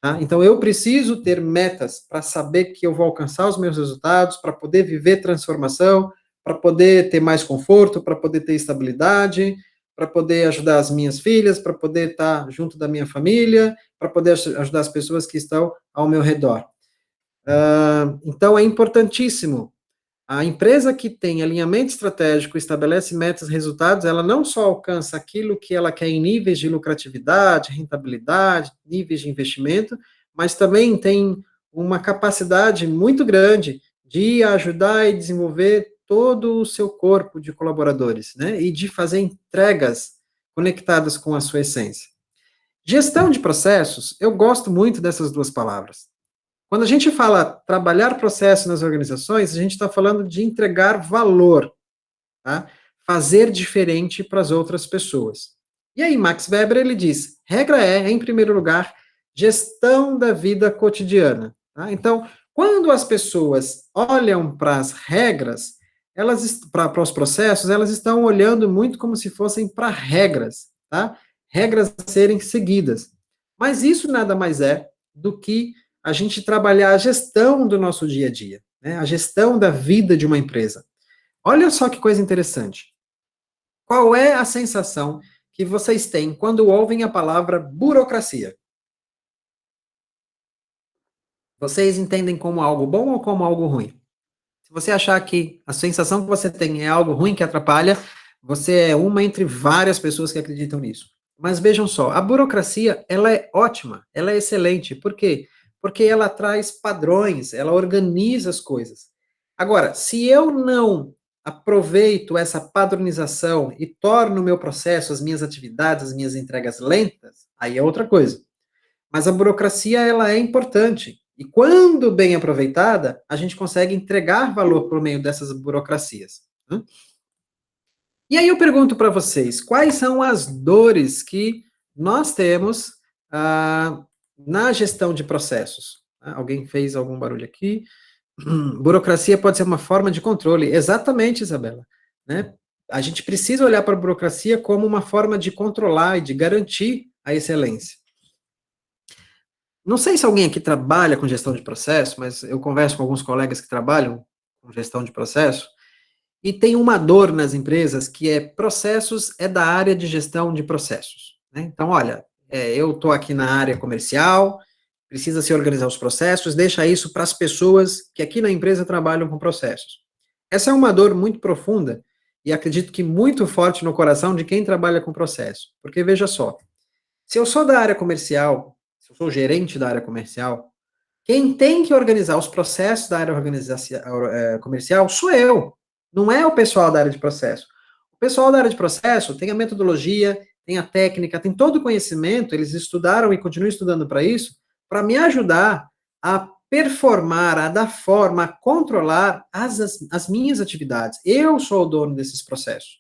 Tá? Então, eu preciso ter metas para saber que eu vou alcançar os meus resultados, para poder viver transformação, para poder ter mais conforto, para poder ter estabilidade, para poder ajudar as minhas filhas, para poder estar junto da minha família, para poder ajudar as pessoas que estão ao meu redor. Então, é importantíssimo. A empresa que tem alinhamento estratégico, estabelece metas e resultados, ela não só alcança aquilo que ela quer em níveis de lucratividade, rentabilidade, níveis de investimento, mas também tem uma capacidade muito grande de ajudar e desenvolver todo o seu corpo de colaboradores, né? E de fazer entregas conectadas com a sua essência. Gestão de processos, eu gosto muito dessas duas palavras. Quando a gente fala trabalhar processo nas organizações, a gente está falando de entregar valor, tá? Fazer diferente para as outras pessoas. E aí, Max Weber, ele diz, regra é, em primeiro lugar, gestão da vida cotidiana. Tá? Então, quando as pessoas olham para as regras, para os processos, elas estão olhando muito como se fossem para regras, tá? Regras a serem seguidas. Mas isso nada mais é do que a gente trabalhar a gestão do nosso dia a dia, né? A gestão da vida de uma empresa. Olha só que coisa interessante. Qual é a sensação que vocês têm quando ouvem a palavra burocracia? Vocês entendem como algo bom ou como algo ruim? Se você achar que a sensação que você tem é algo ruim que atrapalha, você é uma entre várias pessoas que acreditam nisso. Mas vejam só, a burocracia, ela é ótima, ela é excelente. Por quê? Porque ela traz padrões, ela organiza as coisas. Agora, se eu não aproveito essa padronização e torno o meu processo, as minhas atividades, as minhas entregas lentas, aí é outra coisa. Mas a burocracia, ela é importante. E quando bem aproveitada, a gente consegue entregar valor por meio dessas burocracias. Né? E aí eu pergunto para vocês, quais são as dores que nós temos na gestão de processos? Alguém fez algum barulho aqui? Burocracia pode ser uma forma de controle. Exatamente, Isabela. Né? A gente precisa olhar para a burocracia como uma forma de controlar e de garantir a excelência. Não sei se alguém aqui trabalha com gestão de processo, mas eu converso com alguns colegas que trabalham com gestão de processo, e tem uma dor nas empresas que é processos é da área de gestão de processos. Né? Então, olha, eu estou aqui na área comercial, precisa se organizar os processos, deixa isso para as pessoas que aqui na empresa trabalham com processos. Essa é uma dor muito profunda e acredito que muito forte no coração de quem trabalha com processo. Porque veja só, se eu sou da área comercial, se eu sou gerente da área comercial, quem tem que organizar os processos da área comercial sou eu, não é o pessoal da área de processo. O pessoal da área de processo tem a metodologia, tem a técnica, tem todo o conhecimento, eles estudaram e continuam estudando para isso, para me ajudar a performar, a dar forma, a controlar as minhas atividades. Eu sou o dono desses processos.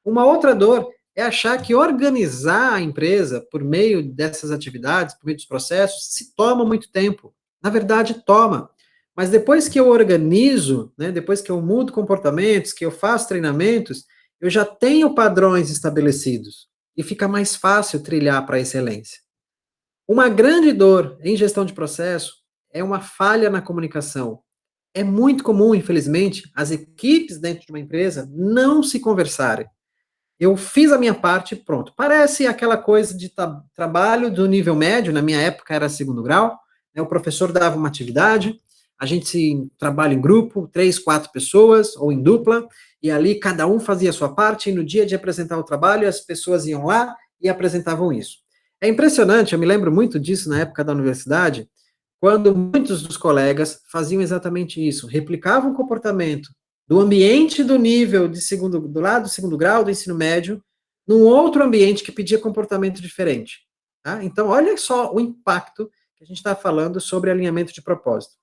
Uma outra dor é achar que organizar a empresa por meio dessas atividades, por meio dos processos, se toma muito tempo. Na verdade, toma. Mas depois que eu organizo, né, depois que eu mudo comportamentos, que eu faço treinamentos, eu já tenho padrões estabelecidos e fica mais fácil trilhar para a excelência. Uma grande dor em gestão de processo é uma falha na comunicação. É muito comum, infelizmente, as equipes dentro de uma empresa não se conversarem. Eu fiz a minha parte, pronto. Parece aquela coisa de trabalho do nível médio, na minha época era segundo grau, né, o professor dava uma atividade, a gente se trabalha em grupo, 3, 4 pessoas, ou em dupla, e ali cada um fazia a sua parte, e no dia de apresentar o trabalho, as pessoas iam lá e apresentavam isso. É impressionante, eu me lembro muito disso na época da universidade, quando muitos dos colegas faziam exatamente isso, replicavam o comportamento do ambiente do nível de segundo, do lado do segundo grau do ensino médio, num outro ambiente que pedia comportamento diferente. Tá? Então, olha só o impacto que a gente está falando sobre alinhamento de propósito.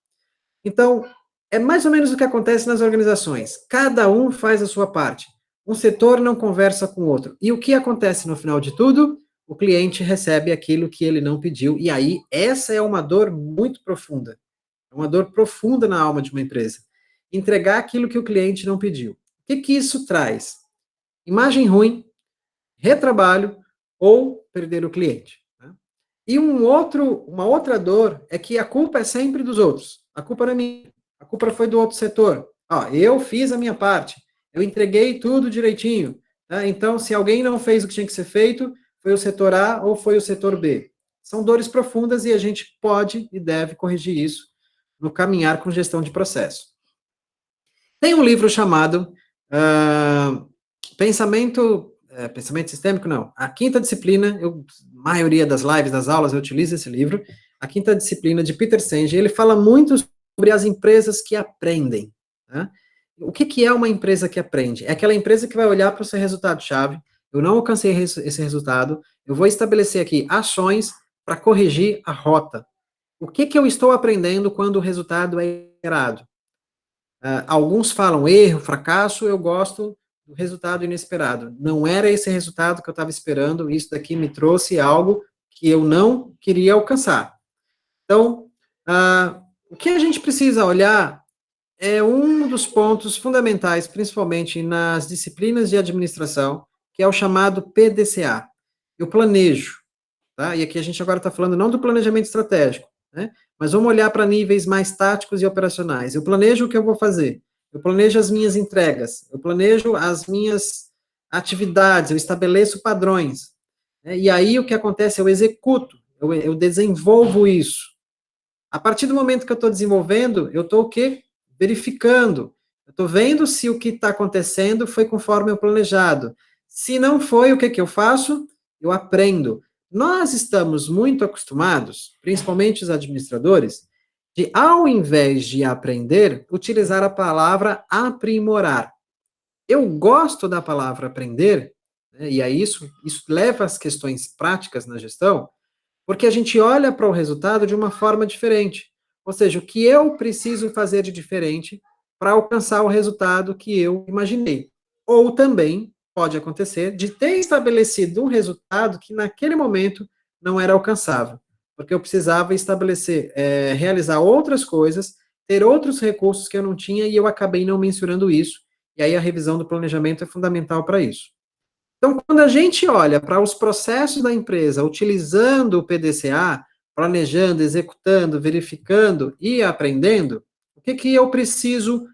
Então, é mais ou menos o que acontece nas organizações. Cada um faz a sua parte. Um setor não conversa com o outro. E o que acontece no final de tudo? O cliente recebe aquilo que ele não pediu. E aí, essa é uma dor muito profunda. É uma dor profunda na alma de uma empresa. Entregar aquilo que o cliente não pediu. O que que isso traz? Imagem ruim, retrabalho ou perder o cliente. Né? E uma outra dor é que a culpa é sempre dos outros. A culpa não é minha. A culpa foi do outro setor. Ó, eu fiz a minha parte. Eu entreguei tudo direitinho. Tá? Então, se alguém não fez o que tinha que ser feito, foi o setor A ou foi o setor B. São dores profundas e a gente pode e deve corrigir isso no caminhar com gestão de processo. Tem um livro chamado Pensamento Sistêmico, não. A Quinta Disciplina, maioria das lives, das aulas, eu utilizo esse livro. A Quinta Disciplina, de Peter Senge, ele fala muito sobre as empresas que aprendem. Né? O que é uma empresa que aprende? É aquela empresa que vai olhar para o seu resultado-chave, eu não alcancei esse resultado, eu vou estabelecer aqui ações para corrigir a rota. O que eu estou aprendendo quando o resultado é errado? Alguns falam erro, fracasso, eu gosto do resultado inesperado. Não era esse resultado que eu estava esperando, isso daqui me trouxe algo que eu não queria alcançar. Então, o que a gente precisa olhar é um dos pontos fundamentais, principalmente nas disciplinas de administração, que é o chamado PDCA. Eu planejo, tá? E aqui a gente agora está falando não do planejamento estratégico, né? Mas vamos olhar para níveis mais táticos e operacionais. Eu planejo o que eu vou fazer, eu planejo as minhas entregas, eu planejo as minhas atividades, eu estabeleço padrões. Né? E aí o que acontece? Eu executo, eu desenvolvo isso. A partir do momento que eu estou desenvolvendo, eu estou o quê? Verificando. Eu estou vendo se o que está acontecendo foi conforme eu planejado. Se não foi, o que eu faço? Eu aprendo. Nós estamos muito acostumados, principalmente os administradores, de, ao invés de aprender, utilizar a palavra aprimorar. Eu gosto da palavra aprender, né, e aí isso leva às questões práticas na gestão, porque a gente olha para o resultado de uma forma diferente. Ou seja, o que eu preciso fazer de diferente para alcançar o resultado que eu imaginei. Ou também pode acontecer de ter estabelecido um resultado que naquele momento não era alcançável, porque eu precisava estabelecer, realizar outras coisas, ter outros recursos que eu não tinha e eu acabei não mensurando isso. E aí a revisão do planejamento é fundamental para isso. Então, quando a gente olha para os processos da empresa utilizando o PDCA, planejando, executando, verificando e aprendendo, o que eu preciso,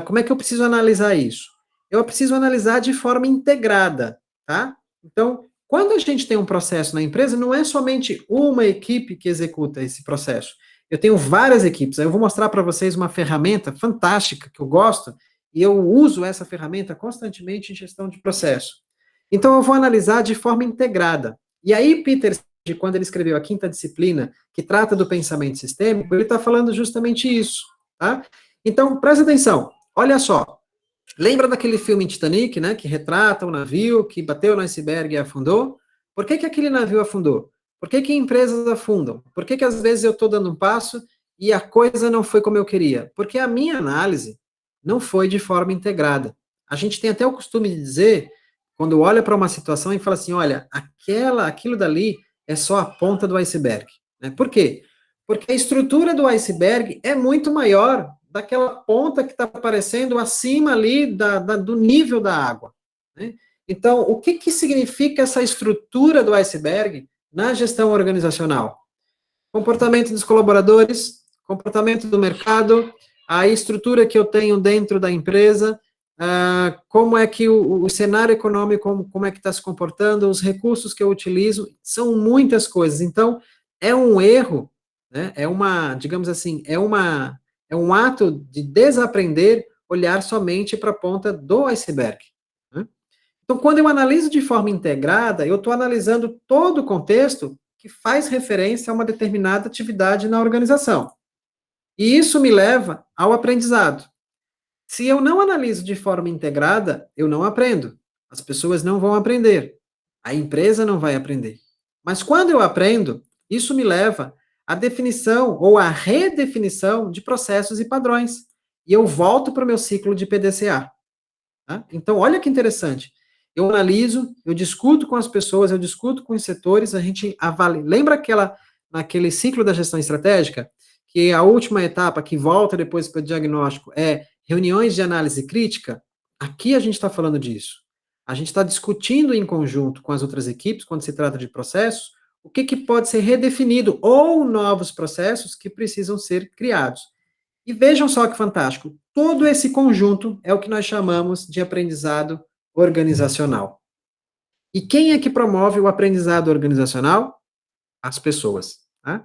como é que eu preciso analisar isso? Eu preciso analisar de forma integrada, tá? Então, quando a gente tem um processo na empresa, não é somente uma equipe que executa esse processo. Eu tenho várias equipes. Eu vou mostrar para vocês uma ferramenta fantástica que eu gosto e eu uso essa ferramenta constantemente em gestão de processo. Então, eu vou analisar de forma integrada. E aí, Peter, quando ele escreveu a Quinta Disciplina, que trata do pensamento sistêmico, ele está falando justamente isso. Tá? Então, presta atenção. Olha só. Lembra daquele filme Titanic, né, que retrata o navio que bateu no iceberg e afundou? Por que aquele navio afundou? Por que empresas afundam? Por que às vezes eu estou dando um passo e a coisa não foi como eu queria? Porque a minha análise não foi de forma integrada. A gente tem até o costume de dizer, quando olha para uma situação e fala assim, olha, aquilo dali é só a ponta do iceberg. Né? Por quê? Porque a estrutura do iceberg é muito maior daquela ponta que está aparecendo acima ali do nível da água. Né? Então, o que significa essa estrutura do iceberg na gestão organizacional? Comportamento dos colaboradores, comportamento do mercado, a estrutura que eu tenho dentro da empresa, como é que o cenário econômico, como é que está se comportando, os recursos que eu utilizo, são muitas coisas. Então, é um erro, né? Digamos assim, é um ato de desaprender olhar somente para a ponta do iceberg. Né? Então, quando eu analiso de forma integrada, eu estou analisando todo o contexto que faz referência a uma determinada atividade na organização. E isso me leva ao aprendizado. Se eu não analiso de forma integrada, eu não aprendo. As pessoas não vão aprender. A empresa não vai aprender. Mas quando eu aprendo, isso me leva à definição ou à redefinição de processos e padrões. E eu volto para o meu ciclo de PDCA. Tá? Então, olha que interessante. Eu analiso, eu discuto com as pessoas, eu discuto com os setores, a gente avalia. Lembra naquele ciclo da gestão estratégica, que a última etapa, que volta depois para o diagnóstico, é reuniões de análise crítica? Aqui a gente está falando disso. A gente está discutindo em conjunto com as outras equipes, quando se trata de processos, o que pode ser redefinido, ou novos processos que precisam ser criados. E vejam só que fantástico, todo esse conjunto é o que nós chamamos de aprendizado organizacional. E quem é que promove o aprendizado organizacional? As pessoas. Tá?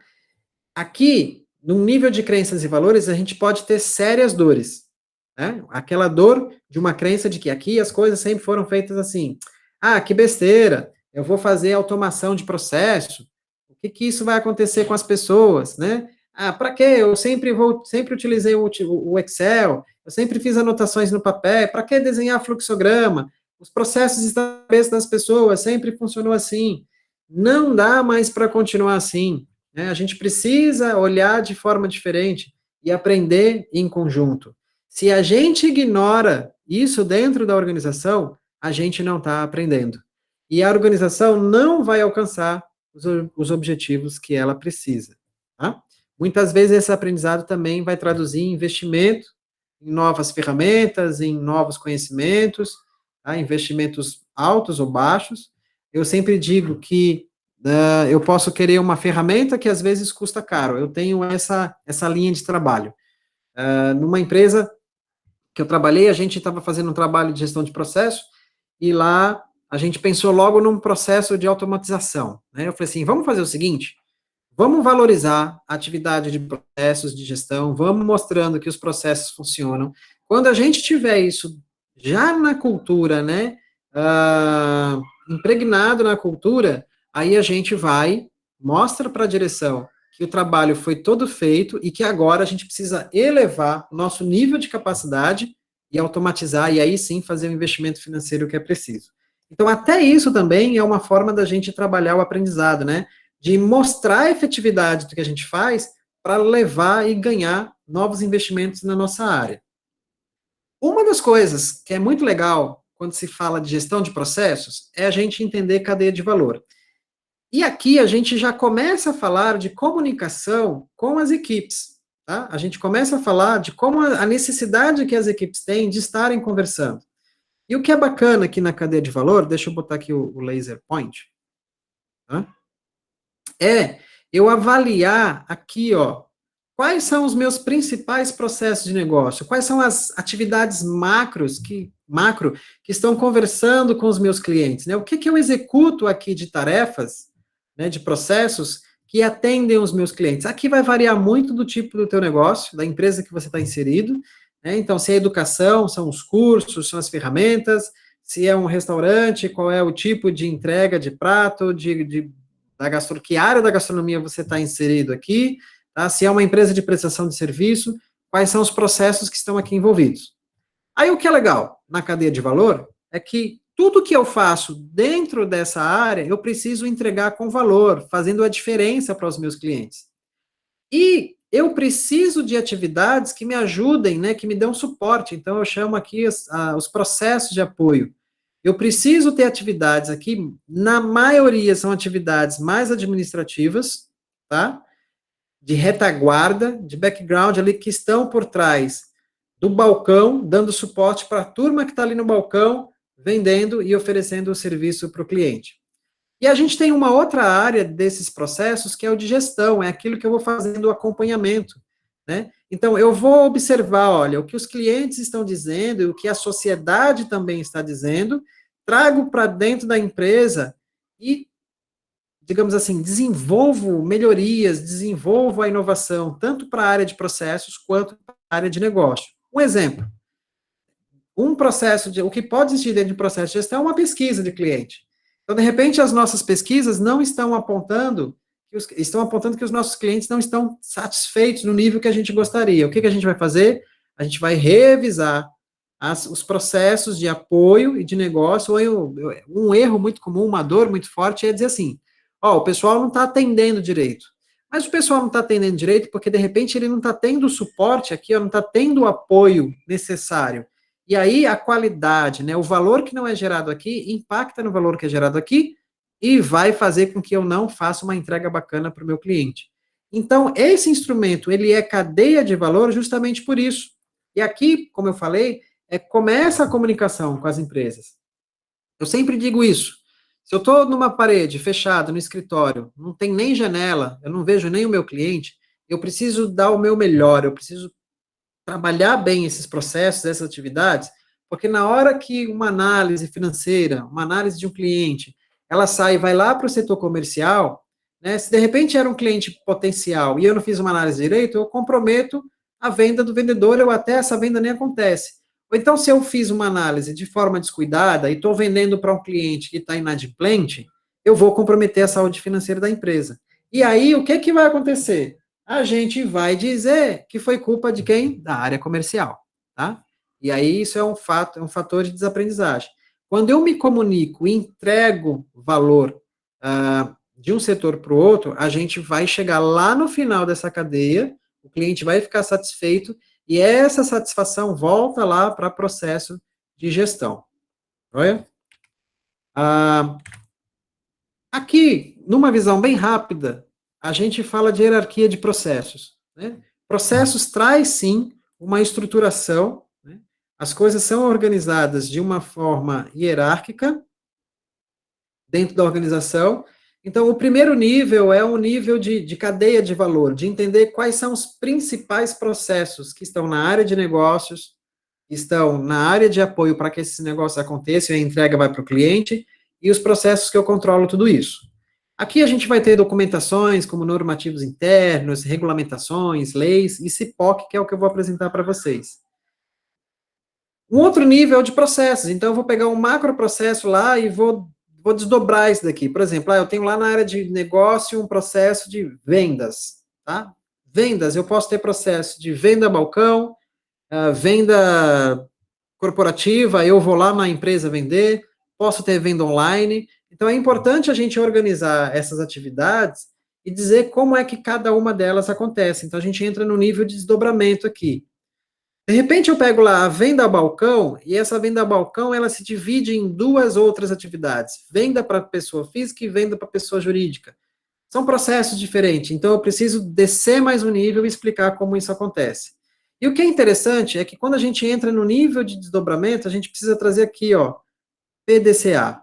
Aqui, num nível de crenças e valores, a gente pode ter sérias dores. Né? Aquela dor de uma crença de que aqui as coisas sempre foram feitas assim. Ah, que besteira, eu vou fazer automação de processo. O que isso vai acontecer com as pessoas, né? Ah, para quê? Eu sempre utilizei o Excel, eu sempre fiz anotações no papel, para que desenhar fluxograma? Os processos estão na cabeça das pessoas, sempre funcionou assim. Não dá mais para continuar assim. Né? A gente precisa olhar de forma diferente e aprender em conjunto. Se a gente ignora isso dentro da organização, a gente não está aprendendo. E a organização não vai alcançar os objetivos que ela precisa. Tá? Muitas vezes esse aprendizado também vai traduzir em investimento em novas ferramentas, em novos conhecimentos, tá? Investimentos altos ou baixos. Eu sempre digo que eu posso querer uma ferramenta que às vezes custa caro. Eu tenho essa linha de trabalho. Numa empresa que eu trabalhei, a gente estava fazendo um trabalho de gestão de processo, e lá a gente pensou logo num processo de automatização. Né? Eu falei assim, vamos fazer o seguinte, vamos valorizar a atividade de processos de gestão, vamos mostrando que os processos funcionam. Quando a gente tiver isso já na cultura, né, impregnado na cultura, aí a gente vai, mostra para a direção que o trabalho foi todo feito e que agora a gente precisa elevar o nosso nível de capacidade e automatizar, e aí sim fazer o investimento financeiro que é preciso. Então, até isso também é uma forma da gente trabalhar o aprendizado, né? De mostrar a efetividade do que a gente faz para levar e ganhar novos investimentos na nossa área. Uma das coisas que é muito legal quando se fala de gestão de processos é a gente entender cadeia de valor. E aqui a gente já começa a falar de comunicação com as equipes. Tá? A gente começa a falar de como a necessidade que as equipes têm de estarem conversando. E o que é bacana aqui na cadeia de valor, deixa eu botar aqui o laser point, tá? É eu avaliar aqui, ó, quais são os meus principais processos de negócio, quais são as atividades macro que estão conversando com os meus clientes, né? O que eu executo aqui de tarefas, né, de processos que atendem os meus clientes. Aqui vai variar muito do tipo do teu negócio, da empresa que você está inserido, né? Então, se é educação, são os cursos, são as ferramentas, se é um restaurante, qual é o tipo de entrega de prato, que área da gastronomia você está inserido aqui, tá? Se é uma empresa de prestação de serviço, quais são os processos que estão aqui envolvidos. Aí o que é legal na cadeia de valor é que tudo que eu faço dentro dessa área, eu preciso entregar com valor, fazendo a diferença para os meus clientes. E eu preciso de atividades que me ajudem, né, que me dão suporte. Então, eu chamo aqui os processos de apoio. Eu preciso ter atividades aqui, na maioria são atividades mais administrativas, tá? De retaguarda, de background ali, que estão por trás do balcão, dando suporte para a turma que está ali no balcão, vendendo e oferecendo o serviço para o cliente. E a gente tem uma outra área desses processos, que é o de gestão, é aquilo que eu vou fazendo o acompanhamento, né? Então, eu vou observar, olha, o que os clientes estão dizendo e o que a sociedade também está dizendo, trago para dentro da empresa e, digamos assim, desenvolvo melhorias, desenvolvo a inovação, tanto para a área de processos quanto para a área de negócio. Um exemplo, o que pode existir dentro de processo de gestão é uma pesquisa de cliente. Então, de repente, as nossas pesquisas não estão apontando, estão apontando que os nossos clientes não estão satisfeitos no nível que a gente gostaria. O que a gente vai fazer? A gente vai revisar os processos de apoio e de negócio. Um erro muito comum, uma dor muito forte é dizer assim, ó, o pessoal não está atendendo direito. Mas o pessoal não está atendendo direito porque, de repente, ele não está tendo o suporte aqui, não está tendo o apoio necessário. E aí a qualidade, né, o valor que não é gerado aqui, impacta no valor que é gerado aqui e vai fazer com que eu não faça uma entrega bacana para o meu cliente. Então, esse instrumento, ele é cadeia de valor justamente por isso. E aqui, como eu falei, começa a comunicação com as empresas. Eu sempre digo isso. Se eu estou numa parede fechada, no escritório, não tem nem janela, eu não vejo nem o meu cliente, eu preciso dar o meu melhor, eu preciso trabalhar bem esses processos, essas atividades, porque na hora que uma análise financeira, uma análise de um cliente, ela sai e vai lá para o setor comercial, né, se de repente era um cliente potencial e eu não fiz uma análise direito, eu comprometo a venda do vendedor, ou até essa venda nem acontece. Ou então, se eu fiz uma análise de forma descuidada e estou vendendo para um cliente que está inadimplente, eu vou comprometer a saúde financeira da empresa. E aí, o que, que vai acontecer? A gente vai dizer que foi culpa de quem? Da área comercial, tá? E aí isso é um fato, é um fator de desaprendizagem. Quando eu me comunico e entrego valor de um setor para o outro, a gente vai chegar lá no final dessa cadeia, o cliente vai ficar satisfeito e essa satisfação volta lá para processo de gestão. Olha? Aqui, numa visão bem rápida, a gente fala de hierarquia de processos. Né? Processos traz, sim, uma estruturação, né? As coisas são organizadas de uma forma hierárquica dentro da organização. Então, o primeiro nível é um nível de cadeia de valor, de entender quais são os principais processos que estão na área de negócios, que estão na área de apoio para que esse negócio aconteça e a entrega vai para o cliente, e os processos que eu controlo tudo isso. Aqui a gente vai ter documentações como normativos internos, regulamentações, leis e CIPOC, que é o que eu vou apresentar para vocês. Um outro nível de processos, então eu vou pegar um macro processo lá e vou desdobrar isso daqui. Por exemplo, eu tenho lá na área de negócio um processo de vendas, tá? Vendas, eu posso ter processo de venda balcão, venda corporativa, eu vou lá na empresa vender, posso ter venda online. Então é importante a gente organizar essas atividades e dizer como é que cada uma delas acontece. Então a gente entra no nível de desdobramento aqui. De repente eu pego lá a venda a balcão, e essa venda a balcão ela se divide em duas outras atividades: venda para pessoa física e venda para pessoa jurídica. São processos diferentes, então eu preciso descer mais um nível e explicar como isso acontece. E o que é interessante é que quando a gente entra no nível de desdobramento, a gente precisa trazer aqui, ó, PDCA: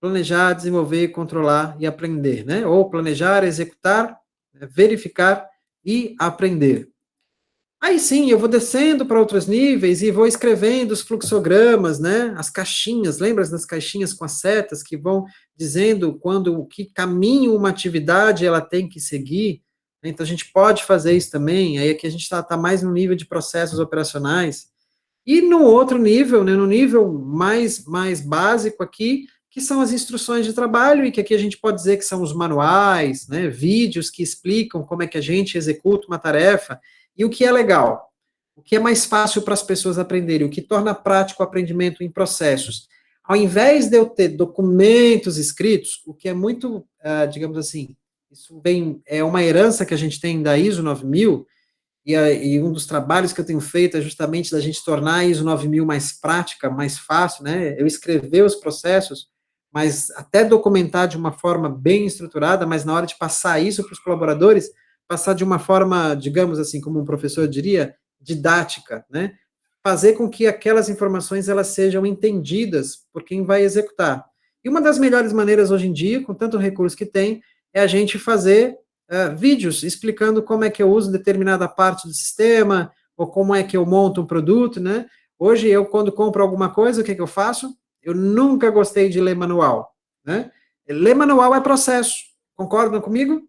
planejar, desenvolver, controlar e aprender, né? Ou planejar, executar, verificar e aprender. Aí sim, eu vou descendo para outros níveis e vou escrevendo os fluxogramas, né? As caixinhas, lembra das caixinhas com as setas que vão dizendo quando, que caminho uma atividade ela tem que seguir? Então a gente pode fazer isso também. Aí aqui a gente está mais no nível de processos operacionais. E no outro nível, né, no nível mais básico aqui, que são as instruções de trabalho, e que aqui a gente pode dizer que são os manuais, né, vídeos que explicam como é que a gente executa uma tarefa. E o que é legal? O que é mais fácil para as pessoas aprenderem? O que torna prático o aprendimento em processos? Ao invés de eu ter documentos escritos, o que é muito, digamos assim, isso é uma herança que a gente tem da ISO 9000, e um dos trabalhos que eu tenho feito é justamente da gente tornar a ISO 9000 mais prática, mais fácil, né? Eu escrever os processos, mas até documentar de uma forma bem estruturada, mas na hora de passar isso para os colaboradores, passar de uma forma, digamos assim, como um professor diria, didática, né? Fazer com que aquelas informações elas sejam entendidas por quem vai executar. E uma das melhores maneiras hoje em dia, com tanto recurso que tem, é a gente fazer vídeos explicando como é que eu uso determinada parte do sistema, ou como é que eu monto um produto, né? Hoje, eu, quando compro alguma coisa, o que, que eu faço? Eu nunca gostei de ler manual, né? Ler manual é processo. Concordam comigo?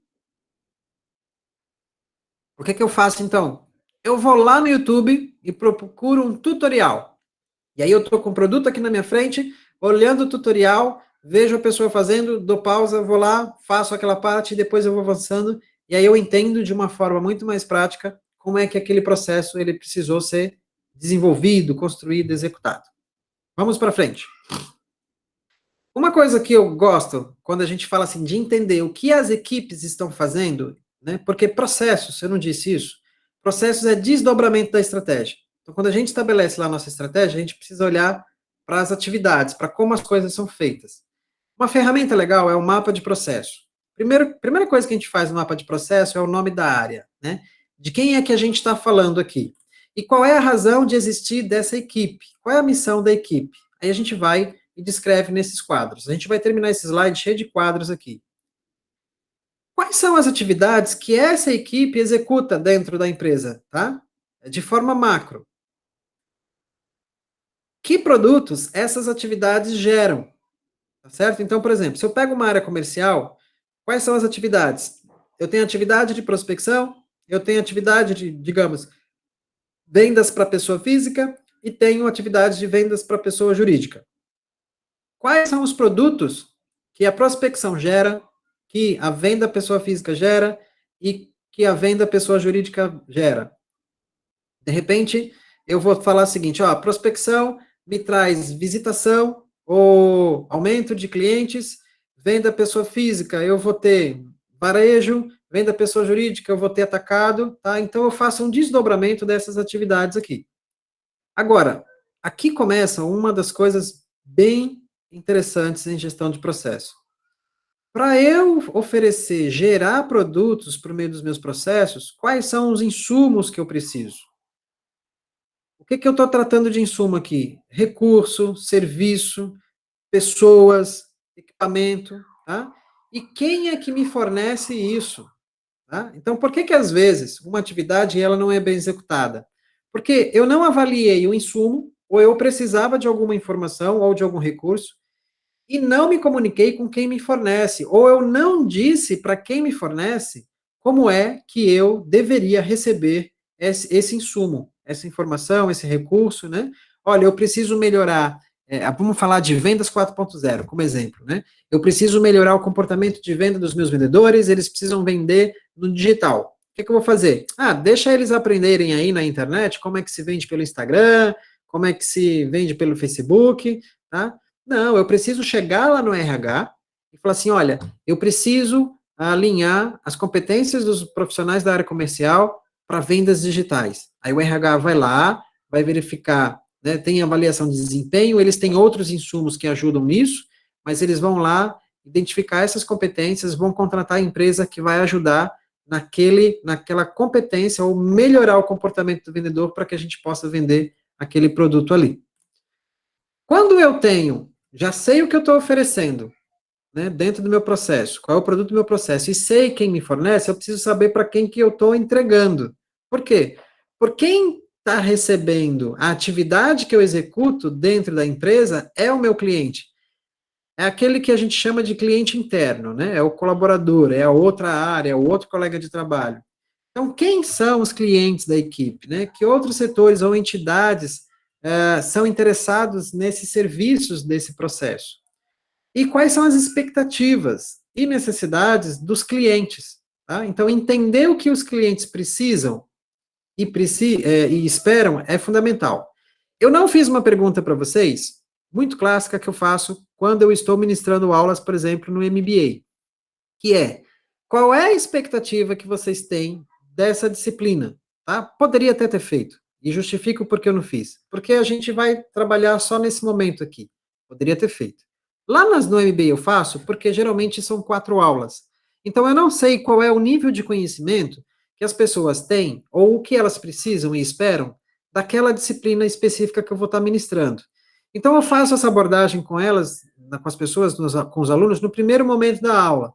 O que, que eu faço, então? Eu vou lá no YouTube e procuro um tutorial. E aí eu estou com o produto aqui na minha frente, olhando o tutorial, vejo a pessoa fazendo, dou pausa, vou lá, faço aquela parte e depois eu vou avançando, e aí eu entendo de uma forma muito mais prática como é que aquele processo ele precisou ser desenvolvido, construído, executado. Vamos para frente. Uma coisa que eu gosto, quando a gente fala assim, de entender o que as equipes estão fazendo, né? Porque processos, eu não disse isso, processos é desdobramento da estratégia. Então, quando a gente estabelece lá a nossa estratégia, a gente precisa olhar para as atividades, para como as coisas são feitas. Uma ferramenta legal é o mapa de processo. Primeira coisa que a gente faz no mapa de processo é o nome da área, né? De quem é que a gente está falando aqui? E qual é a razão de existir dessa equipe? Qual é a missão da equipe? Aí a gente vai e descreve nesses quadros. A gente vai terminar esse slide cheio de quadros aqui. Quais são as atividades que essa equipe executa dentro da empresa, tá? De forma macro. Que produtos essas atividades geram, tá certo? Então, por exemplo, se eu pego uma área comercial, quais são as atividades? Eu tenho atividade de prospecção, eu tenho atividade de, digamos, vendas para pessoa física e tenho atividade de vendas para pessoa jurídica. Quais são os produtos que a prospecção gera, que a venda pessoa física gera e que a venda pessoa jurídica gera? De repente, eu vou falar o seguinte, ó, a prospecção me traz visitação ou aumento de clientes, venda pessoa física, eu vou ter varejo, venda pessoa jurídica, eu vou ter atacado, tá? Então eu faço um desdobramento dessas atividades aqui. Agora, aqui começa uma das coisas bem interessantes em gestão de processo. Para eu oferecer, gerar produtos por meio dos meus processos, quais são os insumos que eu preciso? O que eu estou tratando de insumo aqui? Recurso, serviço, pessoas, equipamento, tá? E quem é que me fornece isso? Tá? Então, por que às vezes uma atividade ela não é bem executada? Porque eu não avaliei o insumo, ou eu precisava de alguma informação ou de algum recurso, e não me comuniquei com quem me fornece, ou eu não disse para quem me fornece como é que eu deveria receber esse insumo, essa informação, esse recurso, né? Olha, eu preciso melhorar, vamos falar de vendas 4.0 como exemplo, né? Eu preciso melhorar o comportamento de venda dos meus vendedores, eles precisam vender no digital. O que eu vou fazer? Deixa eles aprenderem aí na internet como é que se vende pelo Instagram, como é que se vende pelo Facebook, tá? Não, eu preciso chegar lá no RH e falar assim, olha, eu preciso alinhar as competências dos profissionais da área comercial para vendas digitais. Aí o RH vai lá, vai verificar, né, tem avaliação de desempenho, eles têm outros insumos que ajudam nisso, mas eles vão lá identificar essas competências, vão contratar a empresa que vai ajudar naquela competência ou melhorar o comportamento do vendedor para que a gente possa vender aquele produto ali. Quando eu já sei o que eu estou oferecendo, né, dentro do meu processo, qual é o produto do meu processo, e sei quem me fornece, eu preciso saber para quem que eu estou entregando. Por quê? Por quem está recebendo a atividade que eu executo dentro da empresa é o meu cliente. É aquele que a gente chama de cliente interno, né? É o colaborador, é a outra área, é o outro colega de trabalho. Então, quem são os clientes da equipe, né? Que outros setores ou entidades são interessados nesses serviços desse processo? E quais são as expectativas e necessidades dos clientes? Tá? Então, entender o que os clientes precisam e esperam é fundamental. Eu não fiz uma pergunta para vocês, muito clássica que eu faço quando eu estou ministrando aulas, por exemplo, no MBA, que é, qual é a expectativa que vocês têm dessa disciplina? Tá? Poderia até ter feito, e justifico porque eu não fiz. Porque a gente vai trabalhar só nesse momento aqui. Poderia ter feito. Lá no MBA eu faço porque geralmente são 4 aulas. Então eu não sei qual é o nível de conhecimento que as pessoas têm, ou o que elas precisam e esperam daquela disciplina específica que eu vou estar ministrando. Então eu faço essa abordagem com elas, com as pessoas, com os alunos, no primeiro momento da aula.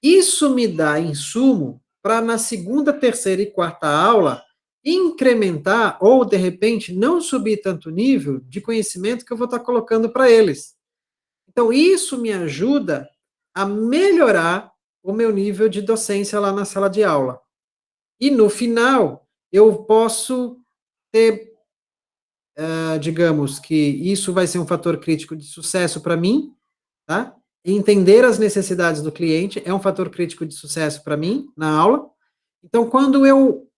Isso me dá insumo para na segunda, terceira e quarta aula incrementar ou de repente não subir tanto nível de conhecimento que eu vou estar colocando para eles. Então isso me ajuda a melhorar o meu nível de docência lá na sala de aula. E no final eu posso ter, digamos que isso vai ser um fator crítico de sucesso para mim, tá? Entender as necessidades do cliente é um fator crítico de sucesso para mim na aula. Então, quando eu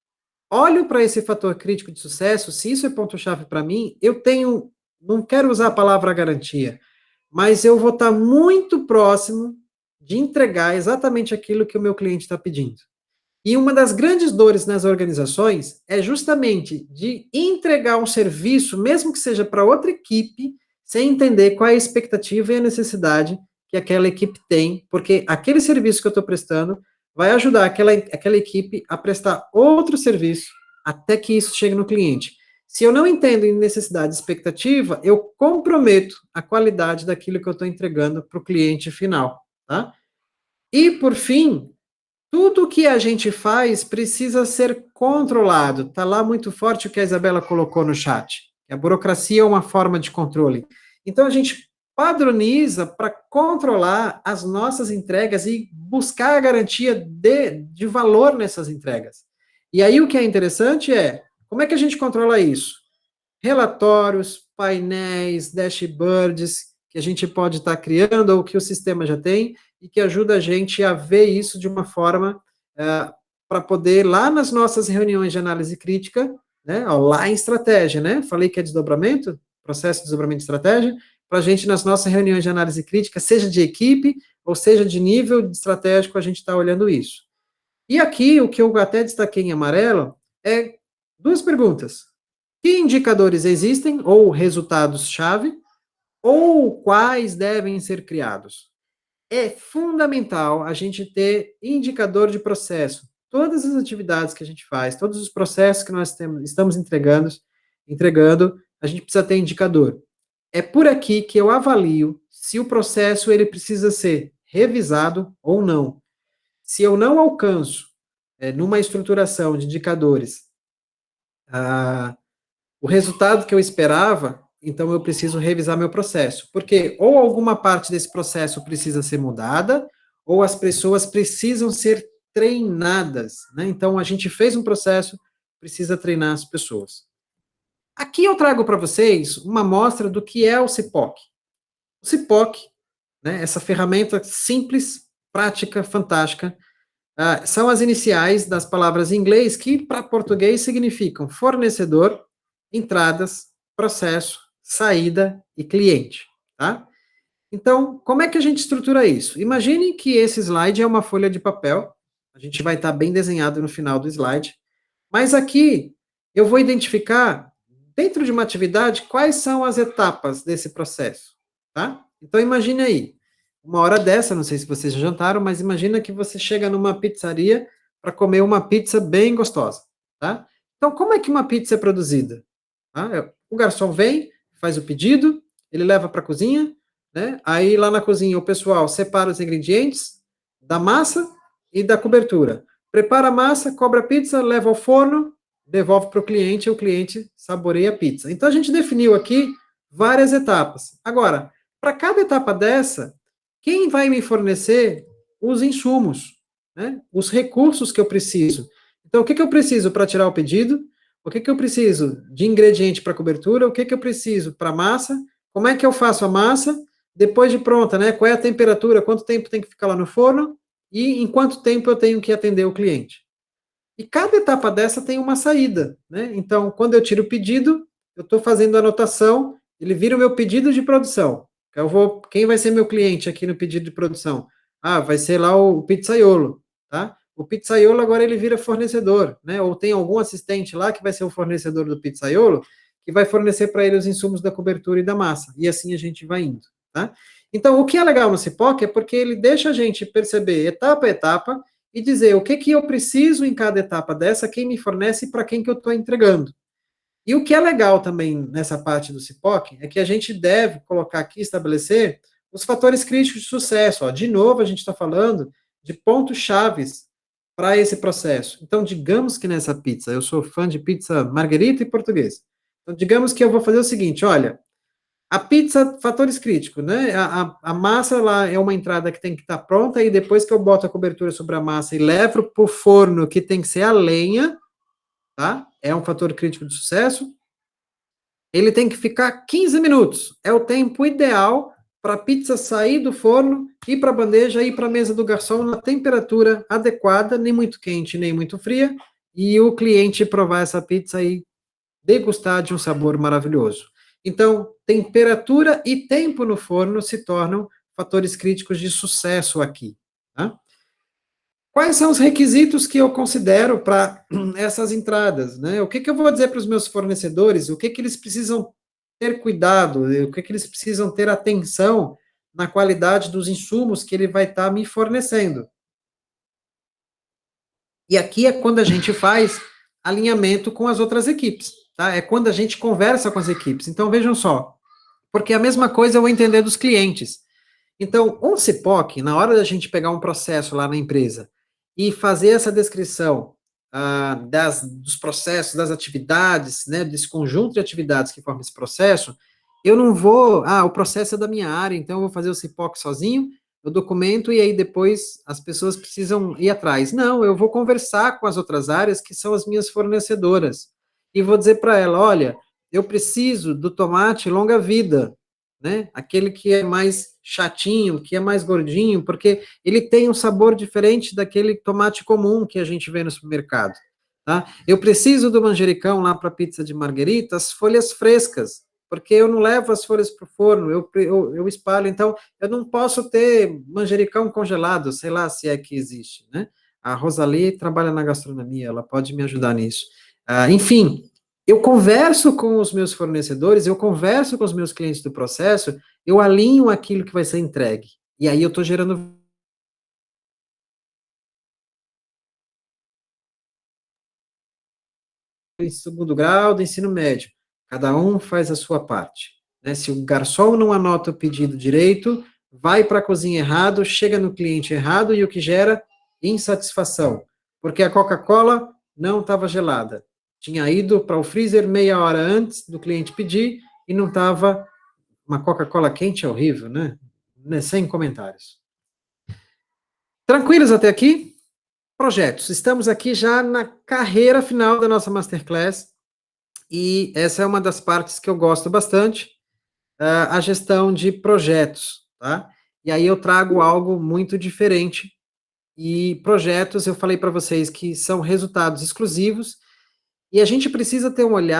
olho para esse fator crítico de sucesso, se isso é ponto-chave para mim, eu tenho, não quero usar a palavra garantia, mas eu vou estar muito próximo de entregar exatamente aquilo que o meu cliente está pedindo. E uma das grandes dores nas organizações é justamente de entregar um serviço, mesmo que seja para outra equipe, sem entender qual é a expectativa e a necessidade que aquela equipe tem, porque aquele serviço que eu estou prestando vai ajudar aquela equipe a prestar outro serviço até que isso chegue no cliente. Se eu não entendo em necessidade e expectativa, eu comprometo a qualidade daquilo que eu estou entregando para o cliente final, tá? E, por fim, tudo que a gente faz precisa ser controlado. Está lá muito forte o que a Isabela colocou no chat. A burocracia é uma forma de controle. Então, a gente padroniza para controlar as nossas entregas e buscar a garantia de valor nessas entregas. E aí, o que é interessante é, como é que a gente controla isso? Relatórios, painéis, dashboards, que a gente pode estar criando ou que o sistema já tem, e que ajuda a gente a ver isso de uma forma para poder, lá nas nossas reuniões de análise crítica, né, ó, lá em estratégia, né? Falei que é desdobramento, processo de desdobramento de estratégia, para a gente, nas nossas reuniões de análise crítica, seja de equipe, ou seja de nível estratégico, a gente está olhando isso. E aqui, o que eu até destaquei em amarelo, é duas perguntas. Que indicadores existem, ou resultados-chave, ou quais devem ser criados? É fundamental a gente ter indicador de processo. Todas as atividades que a gente faz, todos os processos que nós estamos entregando, a gente precisa ter indicador. É por aqui que eu avalio se o processo ele precisa ser revisado ou não. Se eu não alcanço, numa estruturação de indicadores, o resultado que eu esperava, então eu preciso revisar meu processo. Porque ou alguma parte desse processo precisa ser mudada, ou as pessoas precisam ser treinadas, né? Então a gente fez um processo, precisa treinar as pessoas. Aqui eu trago para vocês uma amostra do que é o CIPOC. O CIPOC, né, essa ferramenta simples, prática, fantástica, são as iniciais das palavras em inglês que, para português, significam fornecedor, entradas, processo, saída e cliente, tá? Então, como é que a gente estrutura isso? Imagine que esse slide é uma folha de papel, a gente vai estar bem desenhado no final do slide, mas aqui eu vou identificar, dentro de uma atividade, quais são as etapas desse processo, tá? Então, imagine aí, uma hora dessa, não sei se vocês já jantaram, mas imagina que você chega numa pizzaria para comer uma pizza bem gostosa, tá? Então, como é que uma pizza é produzida? Tá? O garçom vem, faz o pedido, ele leva para a cozinha, né? Aí lá na cozinha o pessoal separa os ingredientes da massa e da cobertura. Prepara a massa, cobra a pizza, leva ao forno, devolve para o cliente saboreia a pizza. Então a gente definiu aqui várias etapas. Agora, para cada etapa dessa, quem vai me fornecer os insumos, né? Os recursos que eu preciso. Então, o que eu preciso para tirar o pedido? O que eu preciso de ingrediente para cobertura? O que eu preciso para massa? Como é que eu faço a massa? Depois de pronta, né? Qual é a temperatura? Quanto tempo tem que ficar lá no forno? E em quanto tempo eu tenho que atender o cliente? E cada etapa dessa tem uma saída, né? Então, quando eu tiro o pedido, eu estou fazendo a anotação, ele vira o meu pedido de produção. Quem vai ser meu cliente aqui no pedido de produção? Ah, vai ser lá o pizzaiolo, tá? O pizzaiolo agora ele vira fornecedor, né? Ou tem algum assistente lá que vai ser o fornecedor do pizzaiolo, que vai fornecer para ele os insumos da cobertura e da massa. E assim a gente vai indo, tá? Então, o que é legal no CIPOC é porque ele deixa a gente perceber etapa a etapa e dizer o que eu preciso em cada etapa dessa, quem me fornece e para quem que eu estou entregando. E o que é legal também nessa parte do CIPOC é que a gente deve colocar aqui, estabelecer os fatores críticos de sucesso. Ó. De novo, a gente está falando de pontos chaves para esse processo. Então, digamos que nessa pizza, eu sou fã de pizza marguerita e português. Então, digamos que eu vou fazer o seguinte, olha, a pizza, fatores críticos, né? A massa lá é uma entrada que tem que estar pronta e depois que eu boto a cobertura sobre a massa e levo para o forno, que tem que ser a lenha, tá? É um fator crítico de sucesso. Ele tem que ficar 15 minutos. É o tempo ideal para a pizza sair do forno, ir para a bandeja, ir para a mesa do garçom na temperatura adequada, nem muito quente, nem muito fria, e o cliente provar essa pizza e degustar de um sabor maravilhoso. Então, temperatura e tempo no forno se tornam fatores críticos de sucesso aqui. Tá? Quais são os requisitos que eu considero para essas entradas? Né? O que eu vou dizer para os meus fornecedores? O que eles precisam ter cuidado? O que eles precisam ter atenção na qualidade dos insumos que ele vai estar me fornecendo? E aqui é quando a gente faz alinhamento com as outras equipes. tá? É quando a gente conversa com as equipes. Então, vejam só, porque a mesma coisa eu vou entender dos clientes. Então, um CIPOC, na hora da gente pegar um processo lá na empresa e fazer essa descrição dos processos, das atividades, né, desse conjunto de atividades que forma esse processo, eu não vou, o processo é da minha área, então eu vou fazer o CIPOC sozinho, eu documento e aí depois as pessoas precisam ir atrás. Não, eu vou conversar com as outras áreas que são as minhas fornecedoras e vou dizer para ela, olha, eu preciso do tomate longa-vida, né? Aquele que é mais chatinho, que é mais gordinho, porque ele tem um sabor diferente daquele tomate comum que a gente vê no supermercado, tá? Eu preciso do manjericão lá para pizza de marguerita, as folhas frescas, porque eu não levo as folhas para o forno, eu espalho, então eu não posso ter manjericão congelado, sei lá se é que existe, né? A Rosalie trabalha na gastronomia, ela pode me ajudar nisso. Enfim, eu converso com os meus fornecedores, eu converso com os meus clientes do processo, eu alinho aquilo que vai ser entregue. E aí eu estou gerando em segundo grau do ensino médio. Cada um faz a sua parte. Né? Se o garçom não anota o pedido direito, vai para a cozinha errado, chega no cliente errado e o que gera insatisfação. Porque a Coca-Cola não estava gelada. Tinha ido para o freezer meia hora antes do cliente pedir e não estava. Uma Coca-Cola quente é horrível, né? Sem comentários. Tranquilos até aqui? Projetos. Estamos aqui já na carreira final da nossa Masterclass e essa é uma das partes que eu gosto bastante, a gestão de projetos, tá? E aí eu trago algo muito diferente e projetos, eu falei para vocês que são resultados exclusivos e a gente precisa ter um olhar